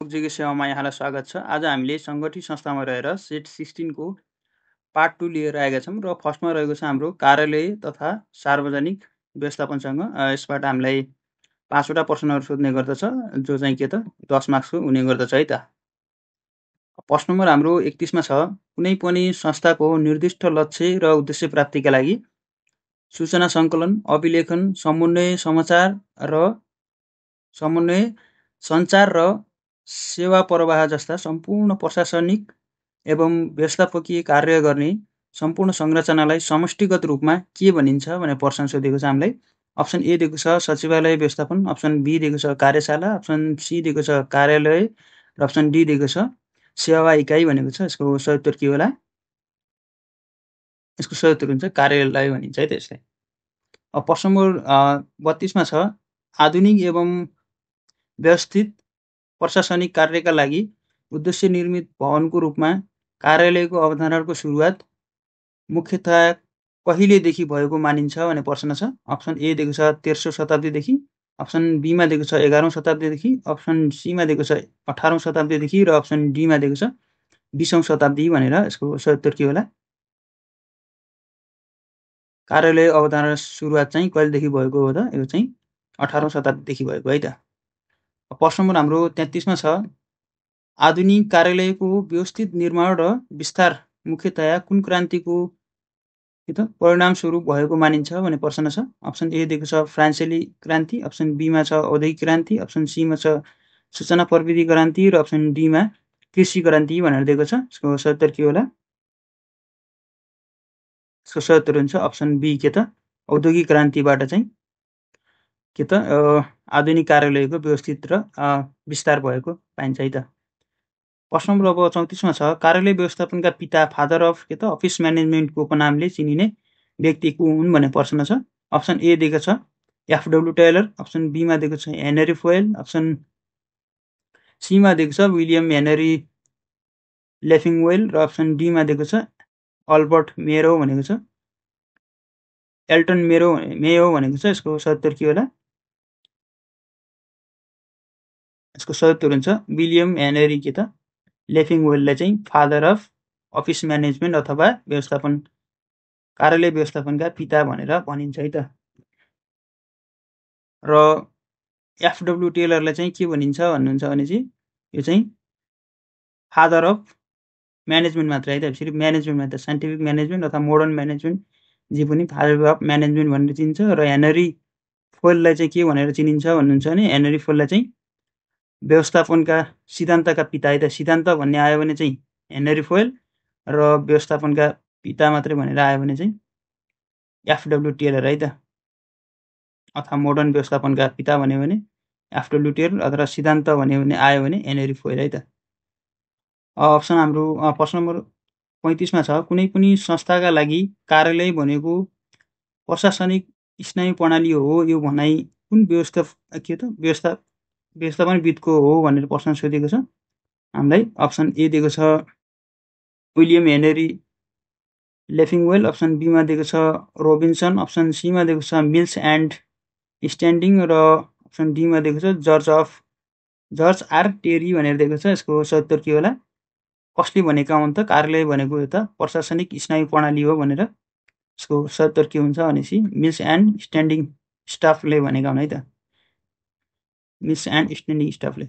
जीको सेवामा यहाँलाई स्वागत छ। आज हामीले सङ्गठित संस्थामा रहेर सेट 16 को पार्ट 2 लिएर आएका छौँ र फर्स्टमा रहेको छ हाम्रो कार्यालय तथा सार्वजनिक व्यवस्थापनसँग। यसबाट हामीलाई 5 वटा प्रश्नहरू सोध्ने गर्दछ, जो चाहिँ के त 10 मार्क्सको हुने गर्दछ है त। प्रश्न नम्बर हाम्रो 31 मा छ, कुनै पनि संस्थाको निर्दिष्ट लक्ष्य र उद्देश्य प्राप्तिका लागि सूचना सङ्कलन, अभिलेखन, सञ्चार र सेवा प्रवाह जस्ता सम्पूर्ण प्रशासनिक एवं व्यवस्थापकीय कार्य गर्ने सम्पूर्ण संरचनालाई समष्टिगत रूपमा के भनिन्छ भनेर प्रश्न सोधेको छ हामीलाई। अप्सन ए दिएको छ सचिवालय व्यवस्थापन, अप्सन बी दिएको छ कार्यशाला, अप्सन सी दिएको छ कार्यालय र अप्सन डी दिएको छ सेवा इकाइ भनेको छ। यसको सही उत्तर के होला? यसको सही उत्तर हुन्छ कार्यालय भनिन्छ है त यसलाई। अब प्रश्न नम्बर 32 मा छ, आधुनिक एवं व्यवस्थित प्रशासनिक कार्यका लागि उद्देश्य निर्मित भवनको रूपमा कार्यालयको अवधारणाको सुरुवात मुख्यतया कहिलेदेखि भएको मानिन्छ भन्ने प्रश्न छ। अप्सन ए दिएको छ 13औं शताब्दीदेखि, अप्सन बीमा दिएको छ 11औं शताब्दीदेखि, अप्सन सीमा दिएको छ 18औं शताब्दीदेखि र अप्सन डीमा दिएको छ 20औं शताब्दी भनेर। यसको सही उत्तर के होला? कार्यालय अवधारणा सुरुवात चाहिँ कहिलेदेखि भएको हो त? यो चाहिँ 18औं शताब्दीदेखि भएको है त। प्रश्न नम्बर हाम्रो 33 मा छ, आधुनिक कार्यालयको व्यवस्थित निर्माण र विस्तार मुख्यतया कुन क्रान्तिको परिणामस्वरूप भएको मानिन्छ भन्ने प्रश्न छ। अप्सन ए दिएको छ फ्रान्सेली क्रान्ति, अप्सन बीमा छ औद्योगिक क्रान्ति, अप्सन सीमा छ सूचना प्रविधि क्रान्ति र अप्सन डीमा कृषि क्रान्ति भनेर दिएको छ। यसको सही उत्तर के होला? यसको सही उत्तर हुन्छ अप्सन बी के त औद्योगिक क्रान्तिबाट चाहिँ के त आधुनिक कार्यालयको व्यवस्थित र विस्तार भएको पाइन्छ है त। प्रश्न नम्बर अब 34 मा छ, कार्यालय व्यवस्थापनका पिता फादर अफ के त अफिस म्यानेजमेन्टको उपनामले चिनिने व्यक्ति को हुन् भन्ने प्रश्न छ। अप्सन ए दिएको छ एफडब्ल्यू टेलर, अप्सन बीमा दिएको छ हेनरी फोयल, अप्सन सीमा दिएको छ विलियम हेनरी लेफिङवेल र अप्सन डीमा दिएको छ अल्बर्ट मेरो भनेको छ एल्टन मेयो भनेको छ। यसको सही उत्तर के होला? यसको सही उत्तर हुन्छ विलियम हेनरी के त लेफिङवेललाई चाहिँ फादर अफ अफिस म्यानेजमेन्ट अथवा व्यवस्थापन कार्यालय व्यवस्थापनका पिता भनेर भनिन्छ है त। र एफडब्ल्यू टेलरलाई चाहिँ के भनिन्छ भन्नुहुन्छ भने चाहिँ यो चाहिँ फादर अफ म्यानेजमेन्ट मात्र है त। फेरि म्यानेजमेन्ट मात्र, साइन्टिफिक म्यानेजमेन्ट अथवा मोडर्न म्यानेजमेन्ट जे पनि फादर अफ म्यानेजमेन्ट भनेर चिनिन्छ। र हेनरी फोयललाई चाहिँ के भनेर चिनिन्छ भन्नुहुन्छ भने हेनरी फोयललाई चाहिँ व्यवस्थापनका सिद्धान्तका पिता है त। सिद्धान्त भन्ने आयो भने चाहिँ हेनरी फोयल र व्यवस्थापनका पिता मात्रै भनेर आयो भने चाहिँ एफडब्ल्यू टेलर है त। अथवा मोडर्न व्यवस्थापनका पिता भन्यो भने एफडब्ल्यू टेलर अथवा सिद्धान्त भन्यो भने आयो भने हेनरी फोयल है त। अप्सन हाम्रो प्रश्न नम्बर 35 मा छ, कुनै पनि संस्थाका लागि कार्यालय भनेको प्रशासनिक स्नायु प्रणाली हो, यो भनाइ कुन व्यवस्थापनविदको हो भनेर प्रश्न सोधेको छ हामीलाई। अप्सन ए दिएको छ विलियम हेनरी लेफिङवेल, अप्सन बीमा दिएको छ रोबिन्सन, अप्सन सीमा दिएको छ मिल्स एन्ड स्ट्यान्डिङ र अप्सन डीमा दिएको छ जर्ज आर टेरी भनेर दिएको छ। यसको सही उत्तर के होला? कसले भनेका हुन् त कार्यालय भनेको यो त प्रशासनिक स्नायु प्रणाली हो भनेर? यसको सही उत्तर के हुन्छ भनेपछि मिल्स एन्ड स्ट्यान्डिङ स्टाफले भनेका हुन् है त। मिल्स एन्ड स्ट्यान्डिङ स्टाफले।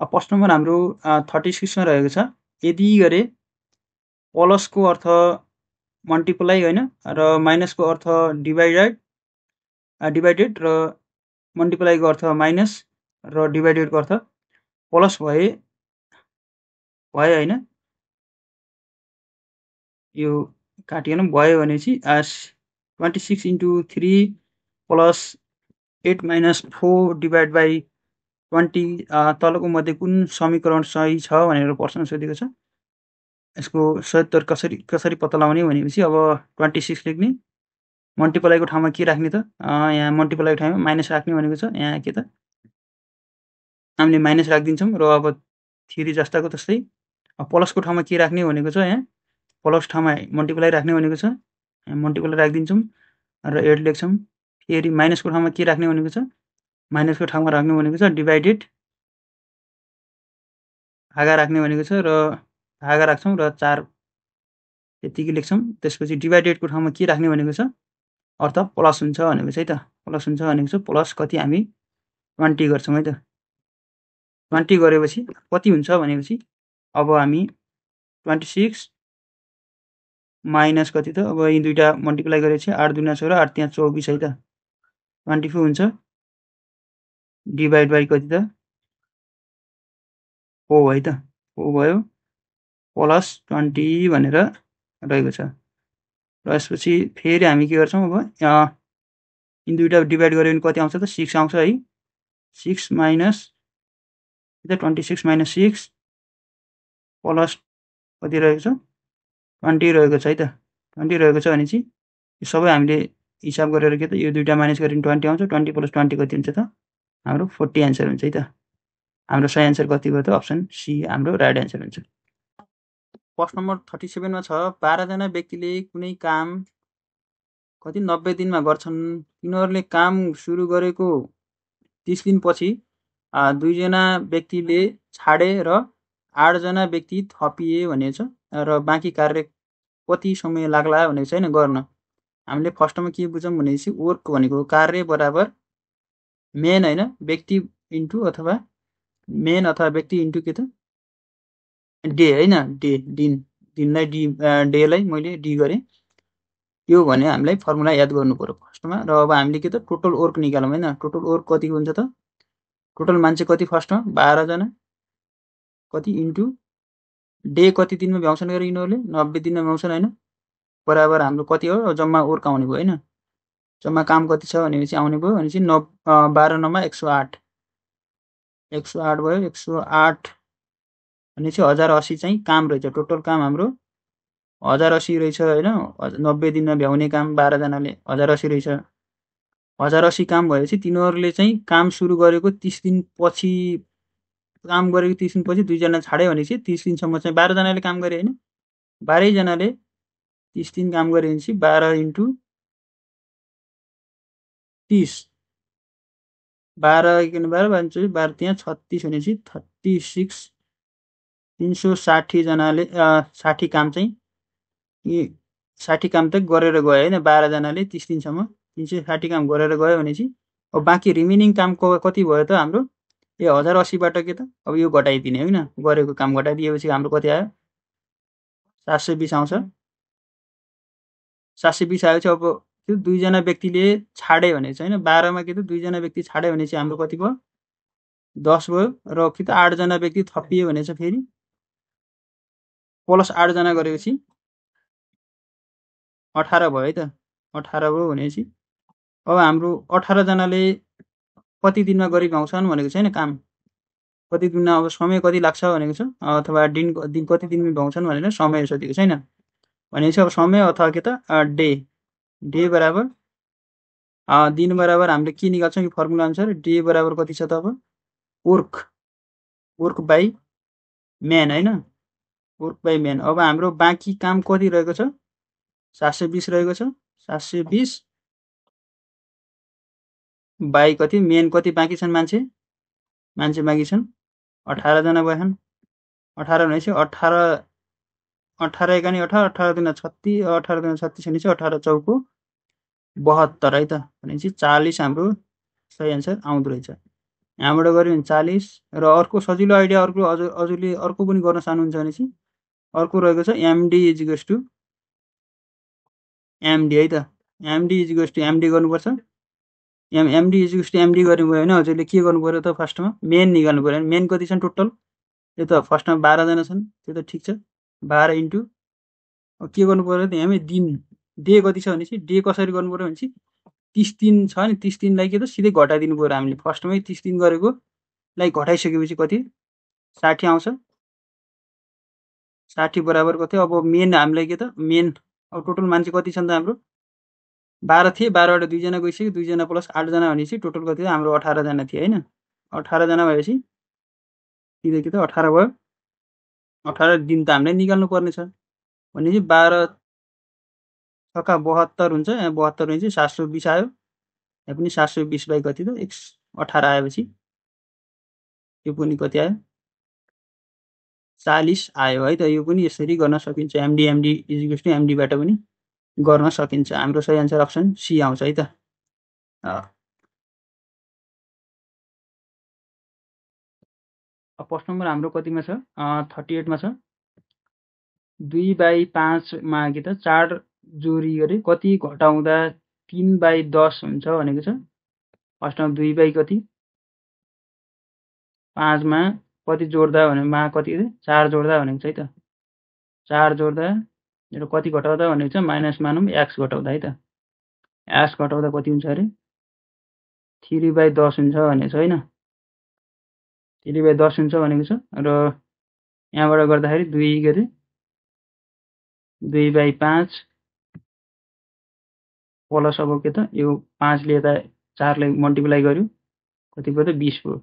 प्रश्न नम्बर हाम्रो 36 मा रहेको छ, यदि गरे प्लसको अर्थ मल्टिप्लाई होइन र माइनसको अर्थ डिभाइडेड र मल्टिप्लाईको अर्थ माइनस र डिभाइडेडको अर्थ प्लस भए होइन, यो काटिएन भयो भनेपछि 26 into 3 plus 8 minus 4 divide by 20 तलको मध्ये कुन समीकरण सही छ भनेर प्रश्न सोधेको छ। यसको सही उत्तर कसरी पत्ता लगाउने भनेपछि अब 26 लेख्ने, मल्टिप्लाईको ठाउँमा के राख्ने त? यहाँ मल्टिप्लाईको ठाउँमा माइनस राख्ने भनेको छ। यहाँ के त हामीले माइनस राखिदिन्छौँ र अब 3 जस्ताको तस्तै प्लसको ठाउँमा के राख्ने भनेको छ, यहाँ प्लस ठाउँमा मल्टिप्लाई राख्ने भनेको छ, मल्टिप्लाई राखिदिन्छौँ र 8 लेख्छौँ। फेरि माइनसको ठाउँमा के राख्ने भनेको छ, माइनसको ठाउँमा राख्ने भनेको छ डिभाइडेड भागा राख्ने भनेको छ र भागा राख्छौँ र 4 यतिकै लेख्छौँ। त्यसपछि डिभाइडेडको ठाउँमा के राख्ने भनेको छ अर्थ प्लस हुन्छ भनेको छ है त। प्लस हुन्छ भनेको छ प्लस कति हामी 20 गर्छौँ है त। 20 गरेपछि कति हुन्छ भनेपछि अब हामी 26 माइनस कति त अब यी दुईटा मल्टिप्लाई गरेपछि 8 दुना 16 8 त्यहाँ 24 है त 24 हुन्छ डिभाइड बाई कति त 4 है त 4 भयो प्लस 20 भनेर रहेको छ। र यसपछि फेरि हामी के गर्छौँ अब यी दुईटा डिभाइड गर्यो भने कति आउँछ त 6 आउँछ है 6 माइनस 26 माइनस 6 प्लस कति रहेको छ 20 रहेको छ है त 20 रहेको छ भनेपछि यो सबै हामीले हिसाब गरेर के त यो दुईटा माइनस गरेर 20 आउँछ 20 प्लस 20 कति हुन्छ त हाम्रो 40 एन्सर हुन्छ है त। हाम्रो सही एन्सर कति भयो त अप्सन सी हाम्रो राइट एन्सर हुन्छ। प्रश्न नम्बर 37 मा छ 12 जना व्यक्तिले कुनै काम कति 90 दिनमा गर्छन्। तिनीहरूले काम सुरु गरेको 30 दिनपछि 2 जना व्यक्तिले छाडे र 8 जना व्यक्ति थपिए भनेको छ र बाँकी कार्य कति समय लाग्ला भनेको छ हैन गर्न। हामीले फर्स्टमा के बुझौँ भनेपछि वर्क भनेको कार्य बराबर मेन हैन व्यक्ति इन्टु अथवा मेन अथवा व्यक्ति इन्टु के त डे हैन डे दिनलाई डेलाई मैले डी गरेँ यो भने हामीलाई फर्मुला याद गर्नु पर्यो फर्स्टमा। र अब हामीले के त टोटल वर्क निकालौँ हैन टोटल वर्क कति हुन्छ त टोटल मान्छे कति फर्स्टमा 12 जना कति इन्टु डे कति दिनमा भ्याउँछन् गरे यिनीहरूले 90 दिनमा भ्याउँछन् हैन बराबर हाम्रो कति हो जम्मा वर्क आउने भयो हैन जम्मा काम कति छ भनेपछि आउने भयो भनेपछि 12 नमा 108 108 भयो 108 भनेपछि 1080 चाहिँ काम रहेछ टोटल काम हाम्रो 1080 रहेछ हैन 90 दिनमा भ्याउने काम 12 जनाले 1080 रहेछ 1080 काम भएपछि तिनीहरूले चाहिँ काम सुरु गरेको 30 दिन पछि काम गरेको 30 दिन पछि 2 जना छाड्यो भनेपछि 30 दिनसम्म चाहिँ 12 जनाले काम गरे हैन 12 जनाले 30 दिन काम गरे भनेपछि 12 इन्टु 30 12 किन 12 12 त्यहाँ 36 भनेपछि 36 360 जनाले 60 काम चाहिँ 60 काम त गरेर गयो हैन 12 जनाले 30 दिनसम्म 360 काम गरेर गयो भनेपछि अब बाँकी रिमेनिङ काम कति भयो त हाम्रो यो 1080 बाट के त अब यो घटाइदिने हैन गरेको काम घटाइदिएपछि हाम्रो कति आयो 720 आउँछ 720 आएपछि अब त्यो 2 जना व्यक्तिले छाडे भनेको छ हैन 12 मा के त 2 जना व्यक्ति छाडे भनेपछि हाम्रो कति भयो 10 भयो र कि त 8 जना व्यक्ति थपिए भनेछ फेरि प्लस 8 जना गरेपछि 18 भयो है त 18 भयो भनेपछि अब हाम्रो 18 जनाले कति दिनमा गरी भ्याउँछन् भनेको छैन काम कति दिनमा अब समय कति लाग्छ भनेको छ अथवा दिन कति दिनमा भ्याउँछन् भनेर समय सोधेको छैन भनेपछि अब समय अथवा के त डे बराबर दिन बराबर हामीले के निकाल्छौँ यो फर्मुला अनुसार डे बराबर कति छ त अब वर्क बाई मेन हैन वर्क बाई मेन। अब हाम्रो बाँकी काम कति रहेको छ 720 रहेको छ 720 बाई कति मेन कति बाँकी छन् मान्छे बाँकी छन् 18 जना भएछन् 18 भनेपछि 18 एकानी 18 18 दुना 36 18 दुना 36 भनेपछि 18 चौको 72 है त भनेपछि 40 हाम्रो सही एन्सर आउँदो रहेछ। यहाँबाट गऱ्यो भने 40 र अर्को सजिलो आइडिया हजुरले अर्को पनि गर्न चाहनुहुन्छ भनेपछि अर्को रहेको छ एमडी इजिकल्स टु एमडी है त एमडी इजिकल्स टु एमडी गर्नुपर्छ एमडी इजिकल्स टु एमडी गर्नुभयो भने हजुरले के गर्नु पर्यो त फर्स्टमा मेन निकाल्नु पर्यो मेन कति छन् टोटल यो त फर्स्टमा 12 जना छन् त्यो त ठिक छ 12 इन्टु के गर्नु पर्यो त हामी दिन डे कति छ भनेपछि डे कसरी गर्नु पर्यो भनेपछि 30 दिन छ नि 30 दिनलाई के त सिधै घटाइदिनु पर्यो हामीले फर्स्टमै 30 दिन गरेको लाई घटाइसकेपछि कति 60 आउँछ 60 बराबर कति अब मेन हामीलाई के त मेन अब टोटल मान्छे कति छन् त हाम्रो 12 थिए 12 बाट 2 जना गइसक्यो 2 जना प्लस 8 जना भनेपछि टोटल कति हाम्रो 18 जना थिए हैन 18 जना भएपछि सिधै के त 18 भयो 18 दिन त हामीले निकाल्नु पर्ने छ भनेपछि 12 छक्का 72 हुन्छ 72 भनेपछि 720 आयो यहाँ पनि 720 बाई कति त 18 आएपछि यो पनि कति आयो 40 आयो है त। यो पनि यसरी गर्न सकिन्छ। एमडी इज इक्वल्स टु एमडीबाट पनि गर्न सकिन्छ। हाम्रो सही आन्सर अप्सन सी आउँछ है त। प्रश्न नम्बर हाम्रो कतिमा छ? 38 मा छ। 2/5 मा कि त 4 जोडी गरे कति घटाउँदा 3/10 हुन्छ भनेको छ। फर्स्टमा 2 बाई कति 5 मा कति जोड्दा भने मा कति 4 जोड्दा भनेको छ है त। 4 जोड्दा र कति घटाउँदा भनेको छ माइनस मानौँ x घटाउँदा है त। x घटाउँदा कति हुन्छ अरे 3/10 हुन्छ भनेको छ हैन। 3/10 हुन्छ भनेको छ र यहाँबाट गर्दाखेरि 2 गरे 2/5 प्लस अब के त यो 5 ले यता 4 ले मल्टिप्लाई गर्यो कति भयो त 20 भयो।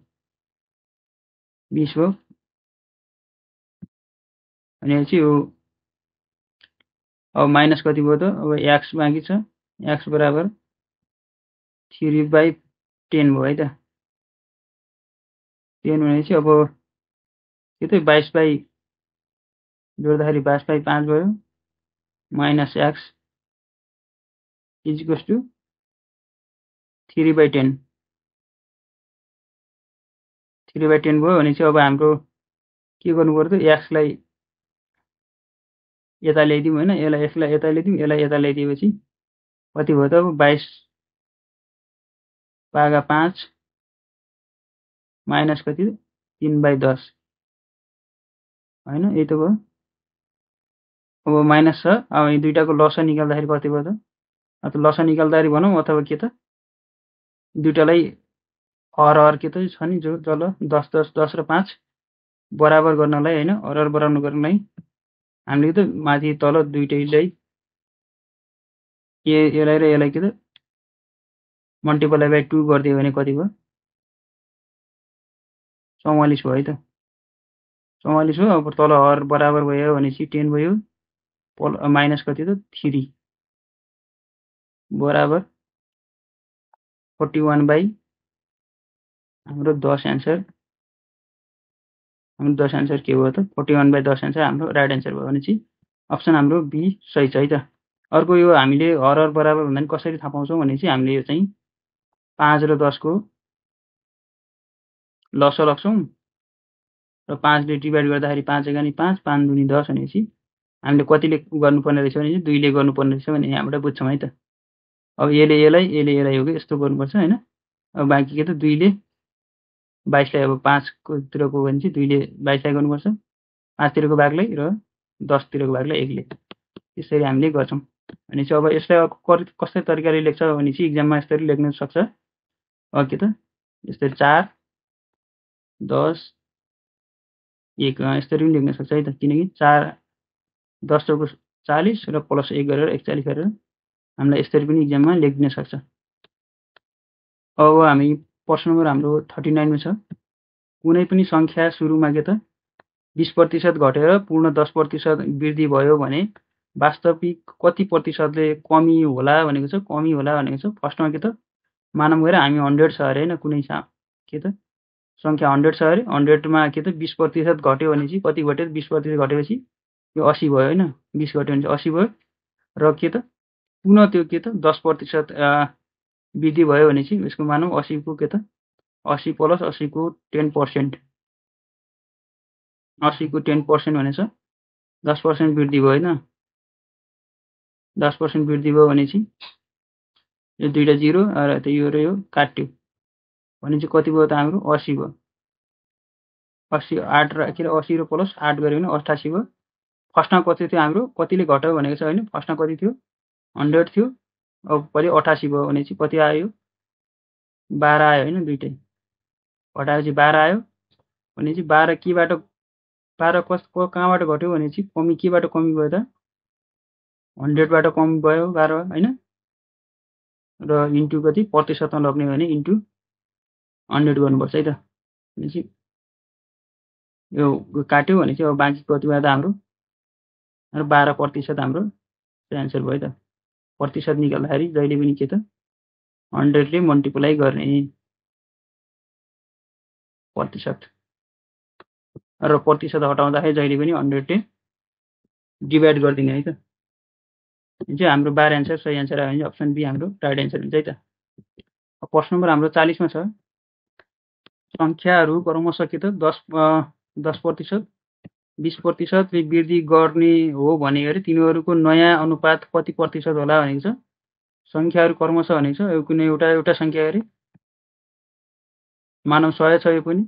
20 भयो भनेपछि यो अब माइनस कति भयो त अब x बाँकी छ। x बराबर 3/10 भयो है त। 10 भनेपछि अब के त 22 जोड्दाखेरि 22/5 भयो minus x is equals to 3/10 3/10 भयो भनेपछि अब हाम्रो के गर्नु पर्यो त x लाई यता ल्याइदिउँ हैन। यसलाई x लाई यता ल्याइदिउँ यसलाई यता ल्याइदिएपछि कति भयो त अब 22/5 माइनस कति 3/10 हैन। यही त भयो। अब माइनस छ। अब यो दुईटाको लसा निकाल्दाखेरि कति भयो त? अथवा लसा निकाल्दाखेरि भनौँ अथवा के त दुईटालाई हर के त छ नि जो जल 10 10 10 र 5 बराबर गर्नलाई हैन हर बराबर गर्नलाई हामीले त माथि तल दुईटैलाई यसलाई र यसलाई के त मल्टिप्लाई बाइ 2 गरिदियो भने कति भयो 44 भयो है त। 44 हो। अब तल हर बराबर भयो भनेपछि 10 भयो माइनस कति त 3 बराबर 41 बाई हाम्रो 10 आन्सर। हाम्रो 10 आन्सर के भयो त 41/10 आन्सर हाम्रो राइट आन्सर भयो भनेपछि अप्सन हाम्रो बी सही छ है त। अर्को यो हामीले हर बराबर भन्दा नि कसरी थाहा पाउँछौँ भनेपछि हामीले यो चाहिँ 5 र 10 को लस लग्छौँ र 5 ले डिभाइड गर्दाखेरि 5 एकानी 5 5 दुनी 10 भनेपछि हामीले कतिले गर्नुपर्ने रहेछ भने 2 ले गर्नुपर्ने रहेछ भने यहाँबाट बुझ्छौँ है त। अब यसले यसलाई हो कि यस्तो गर्नुपर्छ हैन। अब बाँकी के त 2 ले 22 लाई अब 5 को तिरको हो भने चाहिँ 2 ले 22 लाई गर्नुपर्छ 5 तिरको भागलाई र 10 तिरको भागलाई 1 ले यसरी हामीले गर्छौँ भनेपछि अब यसलाई कस्तो तरिकाले लेख्छ भनेपछि एक्जाममा यसरी लेख्न सक्छ। अब के त यसरी 4 10 1 यसरी पनि लेख्न सक्छ है त। किनकि 4 10 चौको 40 र प्लस 1 गरेर 41 गरेर हामीलाई यसरी पनि एक्जाममा लेखिदिन सक्छ। अब हामी प्रश्न नम्बर हाम्रो 39 मा छ। कुनै पनि संख्या सुरुमा के त 20% घटेर पूर्ण 10% वृद्धि भयो भने वास्तविक कति प्रतिशतले कमी होला भनेको छ। कमी होला भनेको छ। फर्स्टमा के त मानौँ गएर हामी 100 छ अरे हैन कुनै के त संख्या 100 छ अरे 100 मा के त 20% घट्यो भनेपछि कति घट्यो 20% घटेपछि यो 80 भयो हैन। 20 घट्यो भने 80 भयो र के त पुनः त्यो के त 10% वृद्धि भयो भनेपछि यसको मानौँ 80 को के त 80 प्लस 80 को 10% 80 को 10% भनेछ 10% वृद्धि भयो हैन। 10% वृद्धि भयो भनेपछि यो दुईटा 0 र यो र यो काट्यो भनेपछि कति भयो त हाम्रो 80 भयो। 80 8 र के 80 र प्लस 8 गर्यो भने 88 भयो। फर्स्टमा कति थियो हाम्रो कतिले घट्यो भनेको छ हैन। फर्स्टमा कति थियो 100 थियो अब पहिले 88 भयो भनेपछि कति आयो 12 आयो हैन। दुईटै घटाएपछि 12 आयो भनेपछि 12 केबाट 12 कहाँबाट घट्यो भनेपछि कमी केबाट कमी भयो त 100 बाट कमी भयो 12 हैन। र इन्टु कति प्रतिशतमा लग्ने भने इन्टु 100 गर्नुपर्छ है त। भनेपछि यो काट्यो भनेपछि अब बाँकी कति भयो त हाम्रो 12% हाम्रो आन्सर भयो त। प्रतिशत निकाल्दाखेरि जहिले पनि के त 100 ले मल्टिप्लाई गर्ने प्रतिशत। र प्रतिशत हटाउँदाखेरि जहिले पनि 100 डिभाइड गरिदिने है त। यो चाहिँ हाम्रो बार एन्सर सही एन्सर आयो भने अप्सन बी हाम्रो राइट एन्सर हुन्छ है त। प्रश्न नम्बर हाम्रो 40 मा छ। सङ्ख्याहरू क्रमशः के त 10%, 20% वृद्धि गर्ने हो भने अरे तिनीहरूको नयाँ अनुपात कति प्रतिशत होला भनेको छ। सङ्ख्याहरू क्रमशः भनेको छ, यो कुनै एउटा सङ्ख्या अरे मानव 100 छ, यो पनि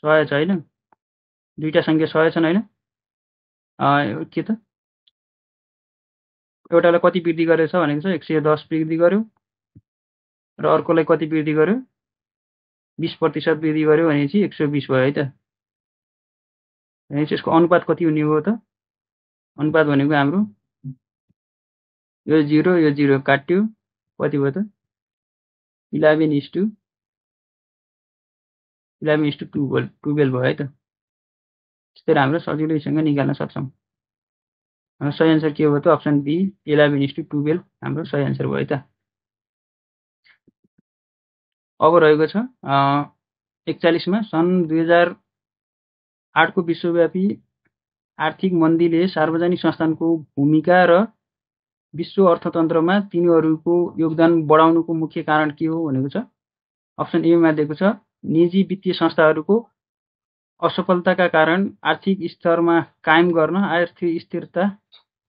100 छ होइन, दुईटा सङ्ख्या 100 छन् होइन, के त एउटालाई कति वृद्धि गरेछ भनेको छ 110 वृद्धि गर्यो र अर्कोलाई कति वृद्धि गर्यो 20% वृद्धि गर्यो भनेपछि 120 भयो है त। भनेपछि यसको अनुपात कति हुने हो त? अनुपात भनेको हाम्रो यो 0 काट्यो, कति भयो त 11:12 भयो है त। त्यस्तै हाम्रो सजिलैसँग निकाल्न सक्छौँ। हाम्रो सही एन्सर के हो त अप्सन बी 11:12 हाम्रो सही एन्सर भयो त। अब रहेको छ 41 मा सन् 2008 को विश्वव्यापी आर्थिक मन्दीले सार्वजनिक संस्थानको भूमिका र विश्व अर्थतन्त्रमा तिनीहरूको योगदान बढाउनुको मुख्य कारण के हो भनेको छ। अप्सन ए मा दिएको छ निजी वित्तीय संस्थाहरूको असफलताका कारण आर्थिक स्थिरता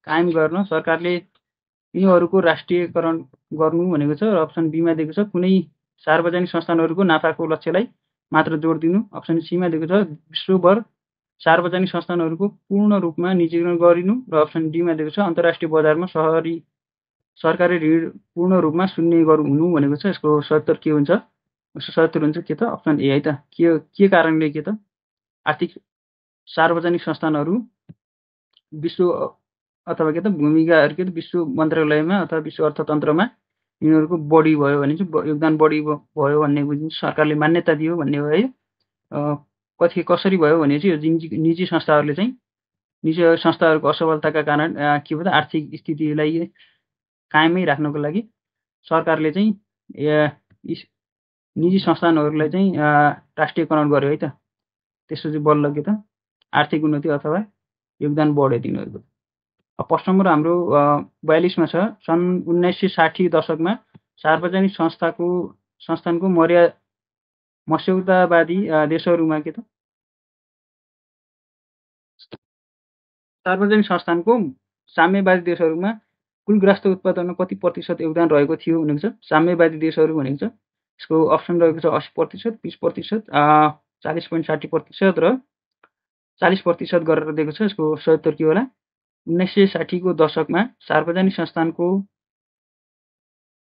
कायम गर्न सरकारले यिनीहरूको राष्ट्रियकरण गर्नु भनेको छ। र अप्सन बी मा दिएको छ कुनै सार्वजनिक संस्थानहरूको नाफाको लक्ष्यलाई मात्र जोड दिनु। अप्सन सी मा दिएको छ विश्वभर सार्वजनिक संस्थानहरूको पूर्ण रूपमा निजीकरण गरिनु। र अप्सन डी मा दिएको छ अन्तर्राष्ट्रिय बजारमा सरकारी ऋण पूर्ण रूपमा शून्य हुनु भनेको छ। यसको सही उत्तर के हुन्छ? यसको सही उत्तर हुन्छ के त अप्सन ए है त। के कारणले के त आर्थिक सार्वजनिक संस्थानहरू विश्व अथवा के त भूमिकाहरू के त विश्व मन्त्रालयमा अथवा विश्व अर्थतन्त्रमा यिनीहरूको बढी भयो भने चाहिँ योगदान बढी भयो भन्ने बुझिन्छ, सरकारले मान्यता दियो भन्ने हो है। कसरी भयो भने चाहिँ यो निजी संस्थाहरूले चाहिँ निजी संस्थाहरूको असफलताका कारण के भयो त आर्थिक स्थितिलाई कायमै राख्नको लागि सरकारले चाहिँ निजी संस्थानहरूलाई चाहिँ राष्ट्रियकरण गर्यो है त। त्यसपछि बल्ल के त आर्थिक उन्नति अथवा योगदान बढ्यो तिनीहरूको। प्रश्न नम्बर हाम्रो 42 मा छ सन् 1960 दशकमा सार्वजनिक संस्थानको मस्यौदावादी देशहरूमा के त सार्वजनिक संस्थानको साम्यवादी देशहरूमा कुल ग्रास्थ उत्पादनमा कति प्रतिशत योगदान रहेको थियो भनेको छ। साम्यवादी देशहरू भनेको छ यसको अप्सन रहेको छ 80%, 20%, 40.60% र 40% गरेर दिएको छ। यसको सही उत्तर के होला? 1960 को दशकमा सार्वजनिक संस्थानको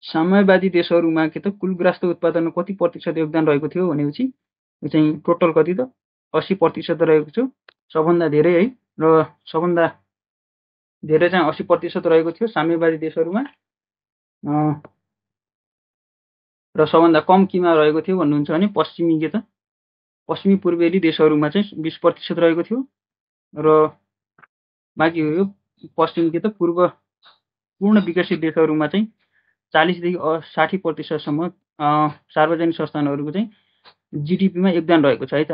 साम्यवादी देशहरूमा के त कुल ग्रास्थ उत्पादनमा कति प्रतिशत योगदान रहेको थियो भनेपछि यो चाहिँ टोटल कति त 80% रहेको छ। सबभन्दा धेरै है, र सबभन्दा धेरै चाहिँ 80% रहेको थियो साम्यवादी देशहरूमा, र सबभन्दा कम केमा रहेको थियो भन्नुहुन्छ भने पश्चिमी पूर्वेली देशहरूमा चाहिँ 20% रहेको थियो। र बाँकी यो पश्चिम के त पूर्ण विकसित देशहरूमा चाहिँ 40 देखि 60% सम्म सार्वजनिक संस्थानहरूको चाहिँ जिडिपीमा योगदान रहेको छ है त।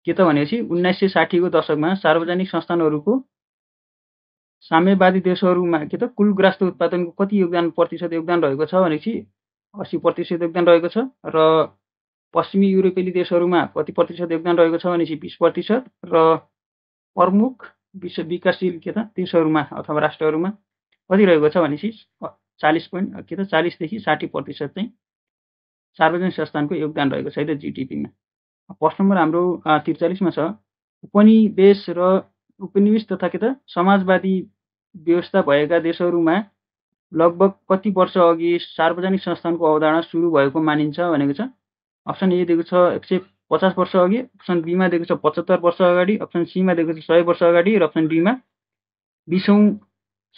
के त भनेपछि 1960 को दशकमा सार्वजनिक संस्थानहरूको साम्यवादी देशहरूमा के त कुल ग्रास्थ उत्पादनको कति प्रतिशत योगदान रहेको छ भनेपछि 80% योगदान रहेको छ। र पश्चिमी युरोपेली देशहरूमा कति प्रतिशत योगदान रहेको छ भनेपछि 20%, र प्रमुख विश्व विकासशील के त देशहरूमा अथवा राष्ट्रहरूमा कति रहेको छ भनेपछि 40 देखि 60% चाहिँ सार्वजनिक संस्थानको योगदान रहेको छ है त जिडिपीमा। प्रश्न नम्बर हाम्रो 43 मा छ उपनिवेश र उपनिवेश तथा के त समाजवादी व्यवस्था भएका देशहरूमा लगभग कति वर्ष अघि सार्वजनिक संस्थानको अवधारणा सुरु भएको मानिन्छ भनेको छ। अप्सन ए दिएको छ 150 वर्ष अघि, अप्सन बी मा दिएको छ 75 वर्ष अगाडि, अप्सन सी मा दिएको छ 100 वर्ष अगाडि, र अप्सन डी मा 20औं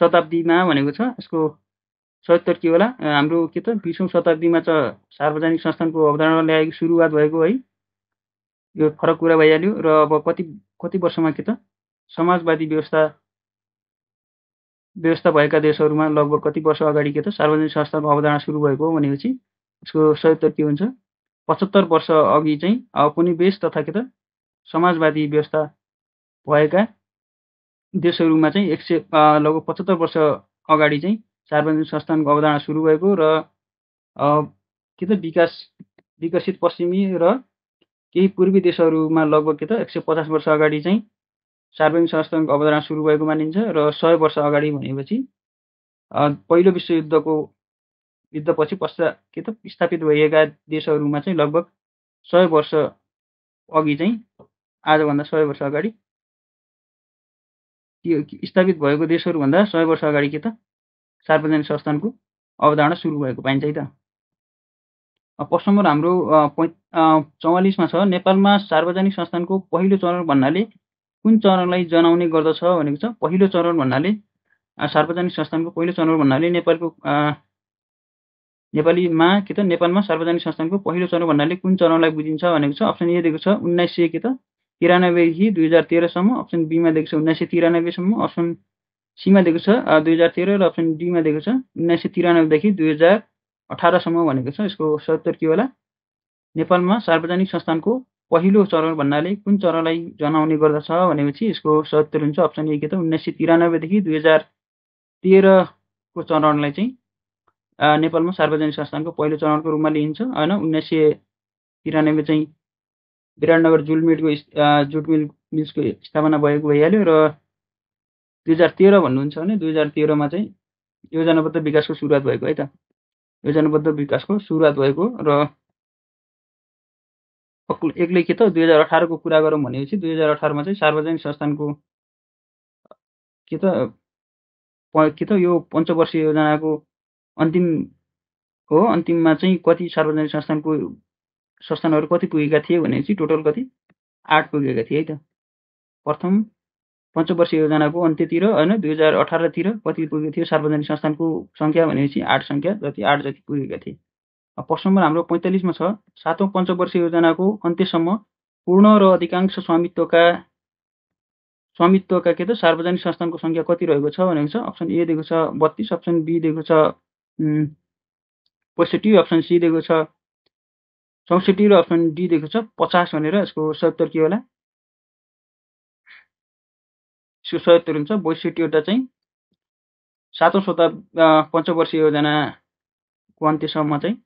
शताब्दीमा भनेको छ। यसको सही उत्तर के होला? हाम्रो के त 20औं शताब्दीमा चाहिँ सार्वजनिक संस्थानको अवधारणा ल्याएको सुरुवात भएको है, यो फरक कुरा भइहाल्यो। र अब कति वर्षमा के त समाजवादी व्यवस्था भएका देशहरूमा लगभग कति वर्ष अगाडि के त सार्वजनिक संस्थाको अवधारणा सुरु भएको हो भनेपछि यसको सही उत्तर के हुन्छ? 75 वर्ष अघि चाहिँ उपनिवेश तथा के त समाजवादी व्यवस्था भएका देशहरूमा चाहिँ लगभग 75 वर्ष अगाडि चाहिँ सार्वजनिक संस्थानको अवधारणा सुरु भएको र के त विकसित पश्चिमी र केही पूर्वी देशहरूमा लगभग के त 150 वर्ष अगाडि चाहिँ सार्वजनिक संस्थानको अवधारणा सुरु भएको मानिन्छ र 100 वर्ष अगाडि भनेपछि पहिलो युद्धपछि पश्चात के त स्थापित भइएका देशहरूमा चाहिँ लगभग 100 वर्ष अघि चाहिँ आजभन्दा 100 वर्ष अगाडि स्थापित भएको देशहरूभन्दा 100 वर्ष अगाडि के त सार्वजनिक संस्थानको अवधारणा सुरु भएको पाइन्छ है त। प्रश्न नम्बर हाम्रो 44 मा छ, नेपालमा सार्वजनिक संस्थानको पहिलो चरण भन्नाले कुन चरणलाई जनाउने गर्दछ भनेको छ। पहिलो चरण भन्नाले सार्वजनिक संस्थानको पहिलो चरण भन्नाले नेपालमा सार्वजनिक संस्थानको पहिलो चरण भन्नाले कुन चरणलाई बुझिन्छ भनेको छ। अप्सन ए दिएको छ 1900 के त 93 देखि 2013 सम्म, अप्सन बी मा दिएको छ 1993 सम्म, अप्सन सी मा दिएको छ 2013 र अप्सन डी मा दिएको छ 1993 देखि 2018 सम्म भनेको छ। यसको सही उत्तर के होला? नेपालमा सार्वजनिक संस्थानको पहिलो चरण भन्नाले कुन चरणलाई जनाउने गर्दछ भनेपछि यसको सही उत्तर हुन्छ अप्सन ए के त 1993 देखि 2013 को चरणलाई चाहिँ नेपालमा सार्वजनिक संस्थानको पहिलो चरणको रूपमा लिइन्छ हैन। 1993 चाहिँ विराटनगर जुट मिल्सको स्थापना भएको भइहाल्यो र 2013 भन्नुहुन्छ भने 2013 मा चाहिँ योजनाबद्ध विकासको सुरुवात भएको है त। योजनाबद्ध विकासको सुरुवात भएको र एक्लै के त 2018 को कुरा गरौँ भनेपछि 2018 मा चाहिँ सार्वजनिक संस्थानको के त यो पञ्चवर्षीय योजनाको अन्तिममा चाहिँ कति सार्वजनिक संस्थानहरू कति पुगेका थिए भनेपछि टोटल कति 8 पुगेका थिए है त। प्रथम पञ्चवर्षीय योजनाको अन्त्यतिर हैन 2018 तिर कति पुगेको थियो सार्वजनिक संस्थानको संख्या भनेपछि 8 जति पुगेका थिए। प्रश्न नम्बर हाम्रो 45 मा छ, सातौं पञ्चवर्षीय योजनाको अन्त्यसम्म पूर्ण र अधिकांश स्वामित्वका के त सार्वजनिक संस्थानको संख्या कति रहेको छ भनेको छ। अप्सन ए दिएको छ 32, अप्सन बी दिएको छ 65, अप्सन सी दिएको छ 64 र अप्सन डी दिएको छ 50 भनेर। यसको सही उत्तर के होला? यसको सही उत्तर हुन्छ 62 वटा चाहिँ सातौं पञ्चवर्षीय योजनाको अन्त्यसम्म चाहिँ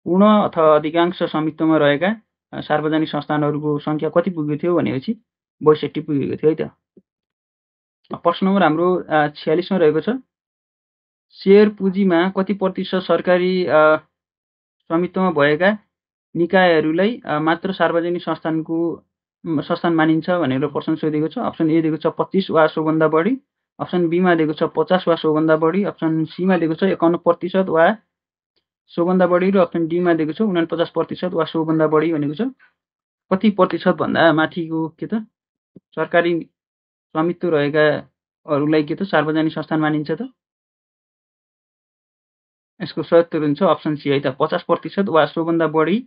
पूर्ण अथवा अधिकांश स्वामित्वमा रहेका सार्वजनिक संस्थानहरूको संख्या कति पुगेको थियो भनेपछि 62 पुगेको थियो है त। प्रश्न नम्बर हाम्रो 46 मा रहेको छ, शेयर पुँजीमा कति प्रतिशत सरकारी स्वामित्वमा भएका निकायहरूलाई मात्र सार्वजनिक संस्थान मानिन्छ भनेर प्रश्न सोधेको छ। अप्सन ए दिएको छ 25 वा सोभन्दा बढी, अप्सन बी मा दिएको छ 50 वा सोभन्दा बढी, अप्सन सी मा दिएको छ 51% वा सोभन्दा बढी र अप्सन डी मा दिएको छ 49% वा सोभन्दा बढी भनेको छ। कति प्रतिशत भन्दा माथिको के त सरकारी स्वामित्व रहेकाहरूलाई के त सार्वजनिक संस्थान मानिन्छ त। यसको सही उत्तर हुन्छ अप्सन सी है त 50% वा सोभन्दा बढी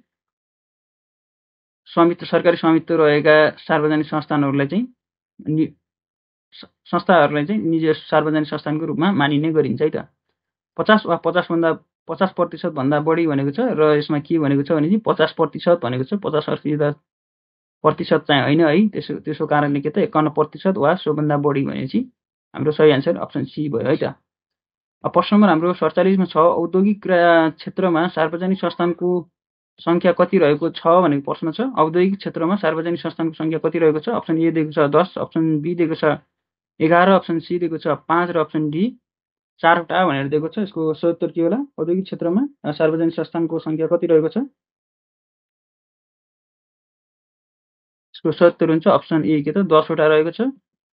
सरकारी स्वामित्व रहेका सार्वजनिक संस्थाहरूलाई चाहिँ निजी सार्वजनिक संस्थानको रूपमा मानिने गरिन्छ है त। 50 वा 50% भन्दा बढी भनेको छ र यसमा के भनेको छ भने 50% भनेको छ, 50% चाहिँ होइन है। त्यसो कारणले के त 51% वा सोभन्दा बढी भनेपछि हाम्रो सही आन्सर अप्सन सी भयो है त। प्रश्न नम्बर हाम्रो 47 मा छ, औद्योगिक क्षेत्रमा सार्वजनिक संस्थानको संख्या कति रहेको छ भनेको प्रश्न छ। औद्योगिक क्षेत्रमा सार्वजनिक संस्थानको संख्या कति रहेको छ। अप्सन ए दिएको छ 10, अप्सन बी दिएको छ 11, अप्सन सी दिएको छ 5 र अप्सन डी 4 वटा भनेर दिएको छ। यसको सही उत्तर के होला? औद्योगिक क्षेत्रमा सार्वजनिक संस्थानको संख्या कति रहेको छ? यसको सही उत्तर हुन्छ अप्सन ए के त 10 वटा रहेको छ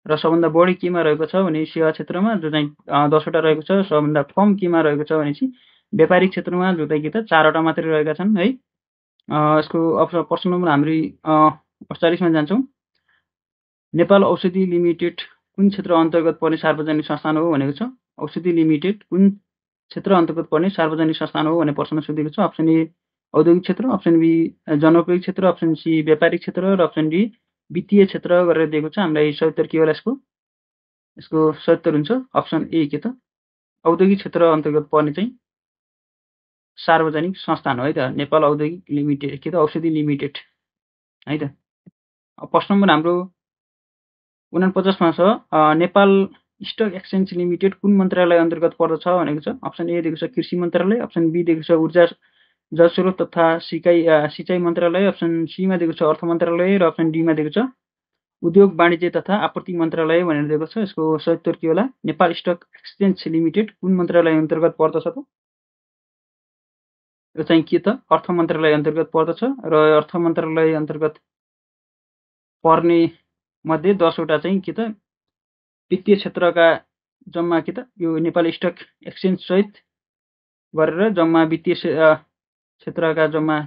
र सबभन्दा बढी केमा रहेको छ भने सेवा क्षेत्रमा जो चाहिँ 10 वटा रहेको छ। सबभन्दा कम केमा रहेको छ भनेपछि व्यापारिक क्षेत्रमा जो चाहिँ के त 4 वटा मात्रै रहेका छन् है। यसको प्रश्न नम्बर हामी 48 मा जान्छौँ। नेपाल औषधि लिमिटेड कुन क्षेत्र अन्तर्गत पर्ने सार्वजनिक संस्थान हो भनेको छ। औषधि लिमिटेड कुन क्षेत्र अन्तर्गत पर्ने सार्वजनिक संस्थान हो भन्ने प्रश्न सोधेको छ। अप्सन ए औद्योगिक क्षेत्र, अप्सन बी जनोपयोगी क्षेत्र, अप्सन सी व्यापारिक क्षेत्र र अप्सन डी वित्तीय क्षेत्र गरेर दिएको छ। हामीलाई सही उत्तर के होला? यसको सही उत्तर हुन्छ अप्सन ए के त औद्योगिक क्षेत्र अन्तर्गत पर्ने चाहिँ सार्वजनिक संस्थान हो है त नेपाल औद्योगिक लिमिटेड के त औषधि लिमिटेड है त। फर्स्ट नम्बर हाम्रो 49 मा छ नेपाल स्टक एक्सचेन्ज लिमिटेड कुन मन्त्रालय अन्तर्गत पर्दछ भनेको छ। अप्सन ए दिएको छ कृषि मन्त्रालय, अप्सन बी दिएको छ ऊर्जा जलस्रोत तथा सिँचाइ मन्त्रालय, अप्सन सी मा दिएको छ अर्थ मन्त्रालय र अप्सन डी मा दिएको छ उद्योग वाणिज्य तथा आपूर्ति मन्त्रालय भनेर दिएको छ। यसको सही उत्तर के होला? नेपाल स्टक एक्सचेन्ज लिमिटेड कुन मन्त्रालय अन्तर्गत पर्दछ त? यो चाहिँ के त? अर्थ मन्त्रालय अन्तर्गत पर्दछ र अर्थ मन्त्रालय अन्तर्गत पर्ने मध्ये 10 वटा चाहिँ के त वित्तीय क्षेत्रका जम्मा के त यो नेपाल स्टक एक्सचेन्ज सहित गरेर जम्मा वित्तीय क्षेत्रका जम्मा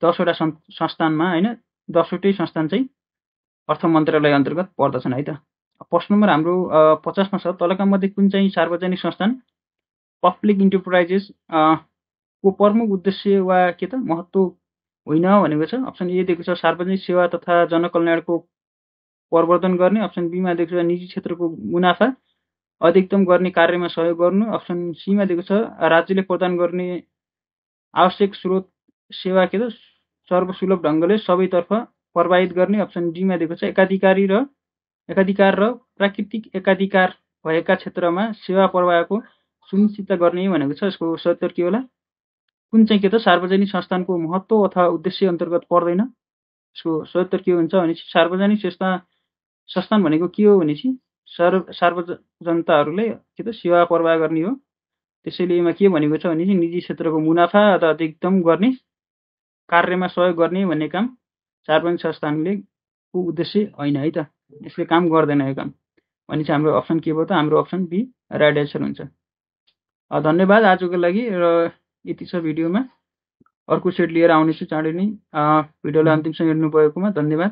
10 वटा संस्थानमा हैन 10 वटै संस्थान चाहिँ अर्थ मन्त्रालय अन्तर्गत पर्दछन् है त। फर्स्ट नम्बर हाम्रो 50 मा छ तलका मध्ये कुन चाहिँ सार्वजनिक संस्थान पब्लिक इन्टरप्राइजेस को प्रमुख उद्देश्य वा के त महत्त्व होइन भनेको छ। अप्सन ए दिएको छ सार्वजनिक सेवा तथा जनकल्याणको प्रवर्धन गर्ने, अप्सन बी मा दिएको छ निजी क्षेत्रको मुनाफा अधिकतम गर्ने कार्यमा सहयोग गर्नु, अप्सन सी मा दिएको छ राज्यले प्रदान गर्ने आवश्यक स्रोत सेवा के त सर्वसुलभ ढङ्गले सबैतर्फ प्रवाहित गर्ने, अप्सन डी मा दिएको छ एकाधिकार र प्राकृतिक एकाधिकार भएका क्षेत्रमा सेवा प्रवाहको सुनिश्चित गर्ने भनेको छ। यसको सही उत्तर के होला? कुन चाहिँ के त सार्वजनिक संस्थानको महत्त्व अथवा उद्देश्य अन्तर्गत पर्दैन? यसको सही उत्तर के हुन्छ भनेपछि सार्वजनिक संस्थान भनेको के हो भनेपछि जनताहरूले के त सेवा प्रवाह गर्ने हो। त्यसैले यसमा के भनेको छ भनेपछि निजी क्षेत्रको मुनाफा अथवा अधिकतम गर्ने कार्यमा सहयोग गर्ने भन्ने काम सार्वजनिक संस्थानले को उद्देश्य होइन है त। यसले काम गर्दैन यो काम भनेपछि हाम्रो अप्सन के भयो त? हाम्रो अप्सन बी राइट एन्सर हुन्छ। धन्यवाद आजको लागि र यति छ भिडियोमा। अर्को सेट लिएर आउनेछु चाँडै नै। भिडियोलाई अन्तिमसम्म हेर्नु भएकोमा धन्यवाद।